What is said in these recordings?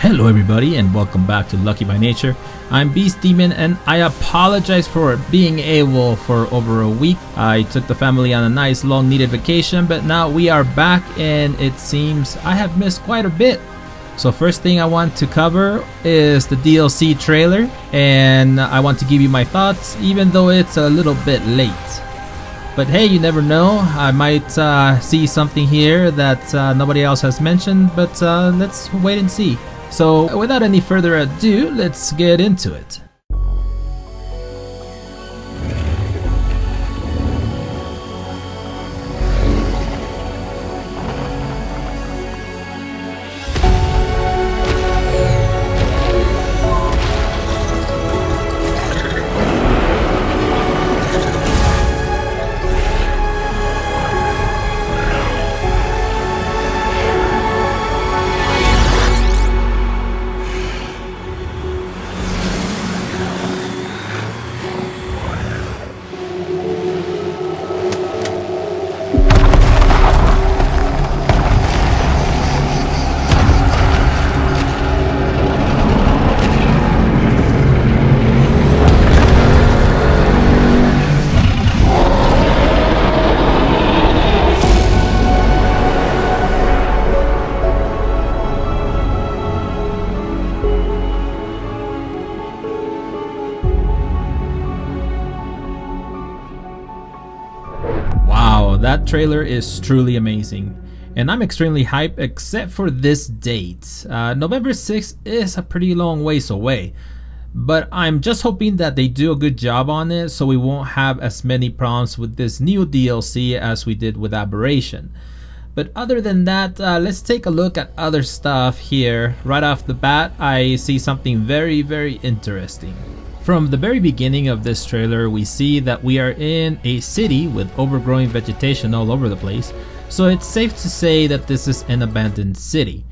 Hello everybody and welcome back to Lucky by Nature. I'm Beastdaemon and I apologize for being able for over a week. I took the family on a nice long needed vacation, but now we are back and it seems I have missed quite a bit. So first thing I want to cover is the DLC trailer, and I want to give you my thoughts even though it's a little bit late. But hey, you never know, I might see something here that nobody else has mentioned, but let's wait and see. So without any further ado, let's get into it. That trailer is truly amazing, and I'm extremely hyped except for this date. November 6th is a pretty long ways away, but I'm just hoping that they do a good job on it so we won't have as many problems with this new DLC as we did with Aberration. But other than that, let's take a look at other stuff here. Right off the bat, I see something very interesting. From the very beginning of this trailer, we see that we are in a city with overgrowing vegetation all over the place, so it's safe to say that this is an abandoned city.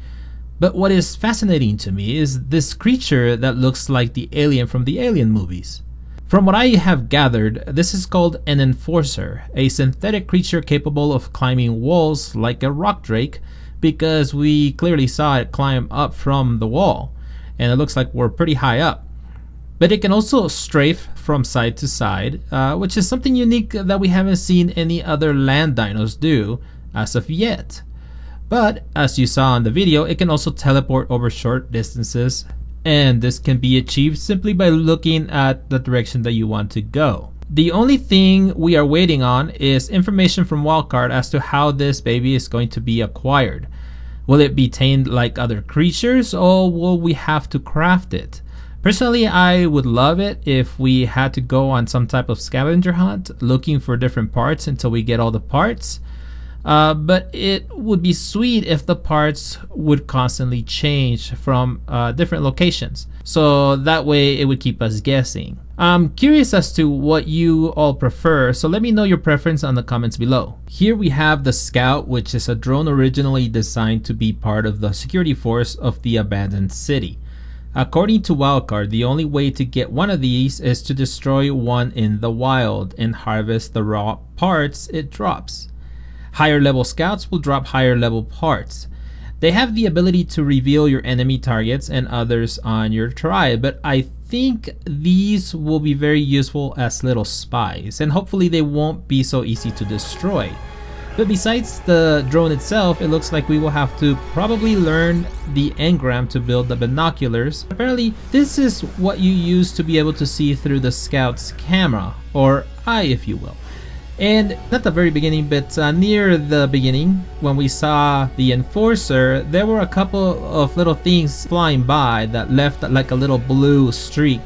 But what is fascinating to me is this creature that looks like the alien from the Alien movies. From what I have gathered, this is called an Enforcer, a synthetic creature capable of climbing walls like a rock drake, because we clearly saw it climb up from the wall, and it looks like we're pretty high up. But it can also strafe from side to side, which is something unique that we haven't seen any other land dinos do as of yet. But as you saw in the video, it can also teleport over short distances, and this can be achieved simply by looking at the direction that you want to go. The only thing we are waiting on is information from Wildcard as to how this baby is going to be acquired. Will it be tamed like other creatures, or will we have to craft it? Personally, I would love it if we had to go on some type of scavenger hunt looking for different parts until we get all the parts. But it would be sweet if the parts would constantly change from different locations. So that way it would keep us guessing. I'm curious as to what you all prefer, so let me know your preference on the comments below. Here we have the Scout, which is a drone originally designed to be part of the security force of the abandoned city. According to Wildcard, the only way to get one of these is to destroy one in the wild and harvest the raw parts it drops. Higher level scouts will drop higher level parts. They have the ability to reveal your enemy targets and others on your tribe, but I think these will be very useful as little spies, and hopefully they won't be so easy to destroy. But besides the drone itself, it looks like we will have to probably learn the engram to build the binoculars. Apparently, this is what you use to be able to see through the Scout's camera, or eye if you will. And not the very beginning, but near the beginning, when we saw the Enforcer, there were a couple of little things flying by that left like a little blue streak.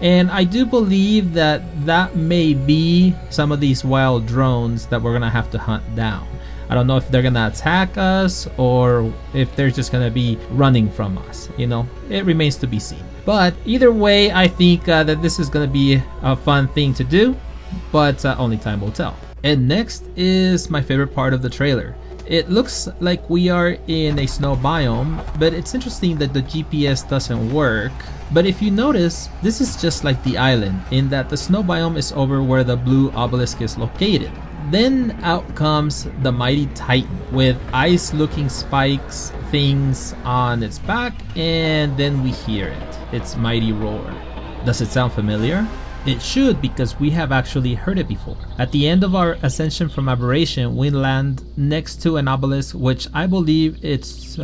And I do believe that that may be some of these wild drones that we're gonna have to hunt down. I don't know if they're gonna attack us or if they're just gonna be running from us. You know, it remains to be seen. But either way, I think that this is gonna be a fun thing to do, but only time will tell. And next is my favorite part of the trailer. It looks like we are in a snow biome, but it's interesting that the GPS doesn't work. But if you notice, this is just like the island in that the snow biome is over where the blue obelisk is located. Then out comes the mighty Titan with ice-looking spikes things on its back, and then we hear it, its mighty roar. Does it sound familiar? It should, because we have actually heard it before. At the end of our ascension from Aberration, we land next to an obelisk, which I believe it's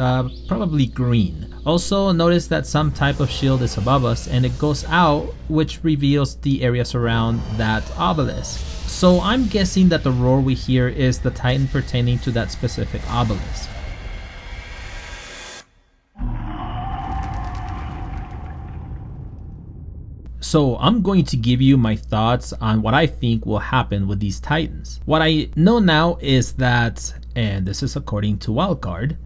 probably green. Also, notice that some type of shield is above us and it goes out, which reveals the areas around that obelisk. So I'm guessing that the roar we hear is the Titan pertaining to that specific obelisk. So I'm going to give you my thoughts on what I think will happen with these Titans. What I know now is that, and this is according to Wildcard,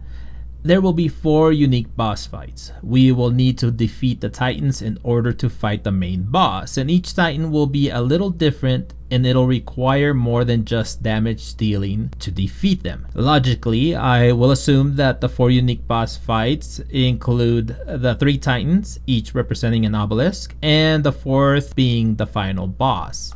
there will be 4 unique boss fights. We will need to defeat the Titans in order to fight the main boss, and each Titan will be a little different and it'll require more than just damage dealing to defeat them. Logically, I will assume that the 4 unique boss fights include the 3 Titans, each representing an obelisk, and the 4th being the final boss.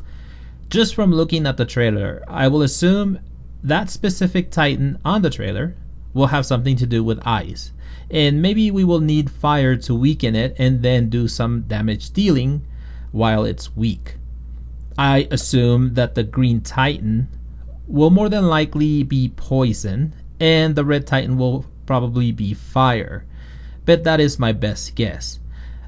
Just from looking at the trailer, I will assume that specific Titan on the trailer will have something to do with ice, and maybe we will need fire to weaken it and then do some damage dealing while it's weak. I assume that the green Titan will more than likely be poison, and the red Titan will probably be fire, but that is my best guess.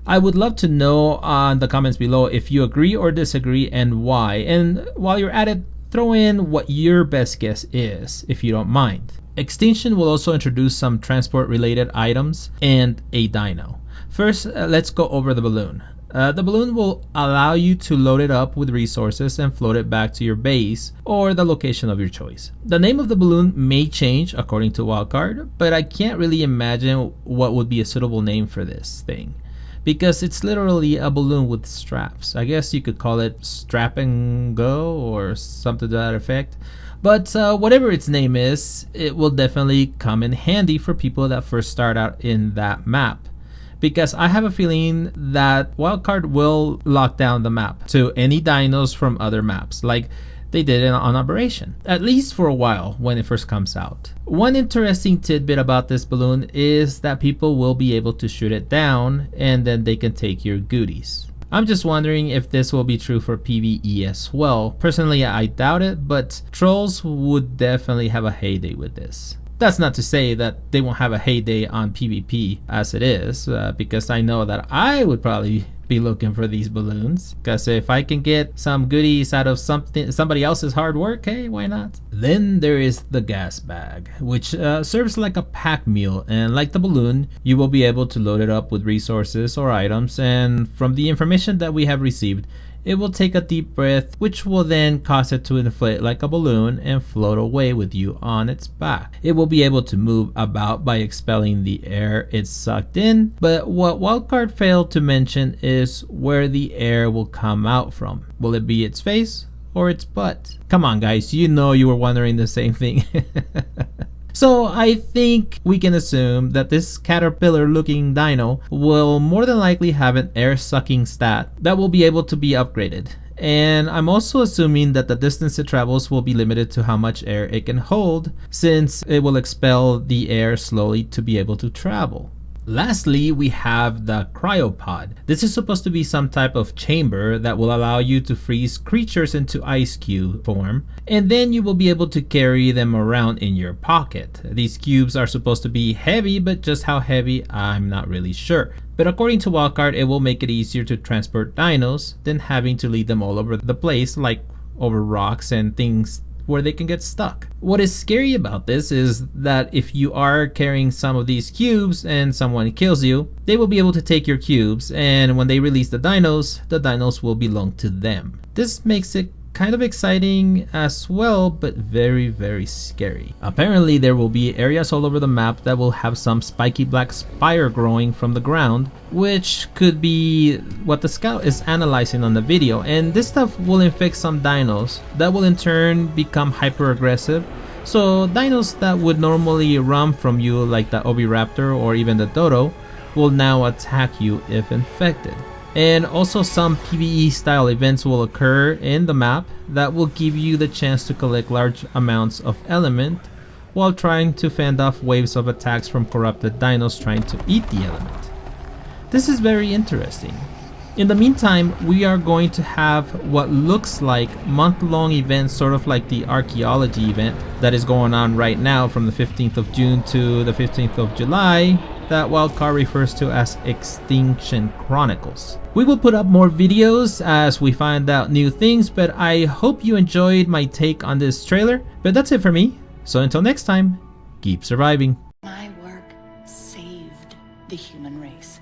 I would love to know on the comments below if you agree or disagree and why, and while you're at it, throw in what your best guess is if you don't mind. Extinction will also introduce some transport related items and a dino. First, let's go over the balloon. The balloon will allow you to load it up with resources and float it back to your base or the location of your choice. The name of the balloon may change according to Wildcard, but I can't really imagine what would be a suitable name for this thing, because it's literally a balloon with straps. I guess you could call it Strap and Go or something to that effect. But whatever its name is, it will definitely come in handy for people that first start out in that map, because I have a feeling that Wildcard will lock down the map to any dinos from other maps, like they did on Aberration, at least for a while when it first comes out. One interesting tidbit about this balloon is that people will be able to shoot it down and then they can take your goodies. I'm just wondering if this will be true for PvE as well. Personally, I doubt it, but trolls would definitely have a heyday with this. That's not to say that they won't have a heyday on PvP as it is, because I know that I would probably be looking for these balloons, because if I can get some goodies out of somebody else's hard work, hey, why not? Then there is the gas bag, which serves like a pack mule, and like the balloon, you will be able to load it up with resources or items, and from the information that we have received, it will take a deep breath, which will then cause it to inflate like a balloon and float away with you on its back. It will be able to move about by expelling the air it's sucked in, but what Wildcard failed to mention is where the air will come out from. Will it be its face or its butt? Come on guys, you know you were wondering the same thing. So I think we can assume that this caterpillar looking dino will more than likely have an air sucking stat that will be able to be upgraded. And I'm also assuming that the distance it travels will be limited to how much air it can hold, since it will expel the air slowly to be able to travel. Lastly, we have the Cryopod. This is supposed to be some type of chamber that will allow you to freeze creatures into ice cube form, and then you will be able to carry them around in your pocket. These cubes are supposed to be heavy, but just how heavy, I'm not really sure. But according to Wildcard, it will make it easier to transport dinos than having to lead them all over the place, like over rocks and things where they can get stuck. What is scary about this is that if you are carrying some of these cubes and someone kills you, they will be able to take your cubes, and when they release the dinos will belong to them. This makes it kind of exciting as well, but very, very scary. Apparently there will be areas all over the map that will have some spiky black spire growing from the ground, which could be what the scout is analyzing on the video, and this stuff will infect some dinos that will in turn become hyper aggressive. So dinos that would normally run from you, like the Oviraptor or even the Dodo, will now attack you if infected. And also some PvE style events will occur in the map that will give you the chance to collect large amounts of element while trying to fend off waves of attacks from corrupted dinos trying to eat the element. This is very interesting. In the meantime, we are going to have what looks like month-long events, sort of like the archaeology event that is going on right now from the 15th of June to the 15th of July, that wildcard refers to as Extinction Chronicles. We will put up more videos as we find out new things, but I hope you enjoyed my take on this trailer. But that's it for me, so until next time, keep surviving. My work saved the human race.